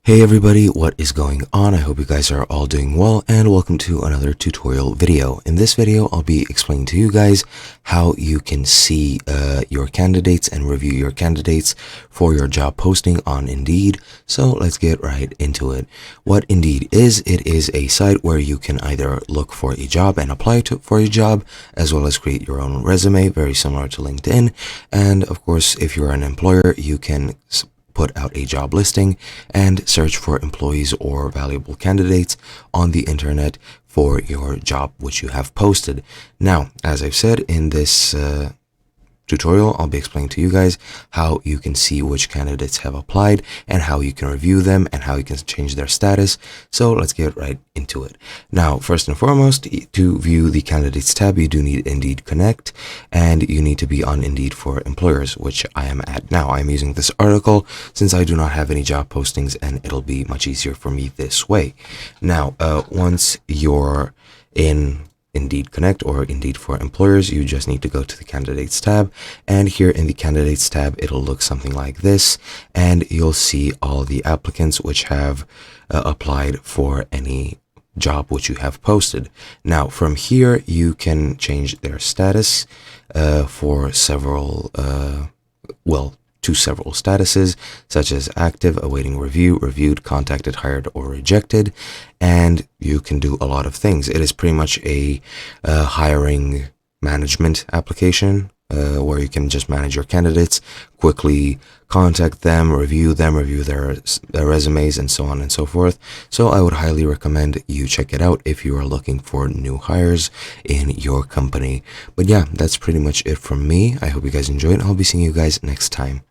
Hey everybody, what is going on? I hope you guys are all doing well and welcome to another tutorial video. In this video, I'll be explaining to you guys how you can see your candidates and review your candidates for your job posting on Indeed. So let's get right into it. What Indeed is, it is a site where you can either look for a job and apply for a job, as well as create your own resume, very similar to LinkedIn. And of course, if you're an employer, you can put out a job listing and search for employees or valuable candidates on the internet for your job which you have posted. Now, as I've said in this tutorial, I'll be explaining to you guys how you can see which candidates have applied and how you can review them and how you can change their status. So let's get right into it. Now, first and foremost, to view the candidates tab, you do need Indeed Connect, and you need to be on Indeed for Employers, which I am at now. I'm using this article since I do not have any job postings, and it'll be much easier for me this way. Now, once you're in Indeed Connect or Indeed for Employers, you just need to go to the Candidates tab, and here in the Candidates tab it'll look something like this, and you'll see all the applicants which have applied for any job which you have posted. Now from here you can change their status for several to several statuses, such as active, awaiting review, reviewed, contacted, hired, or rejected, and you can do a lot of things. It is pretty much a hiring management application where you can just manage your candidates, quickly contact them, review their resumes, and so on and so forth. So I would highly recommend you check it out if you are looking for new hires in your company. But yeah, that's pretty much it from me. I hope you guys enjoyed. I'll be seeing you guys next time.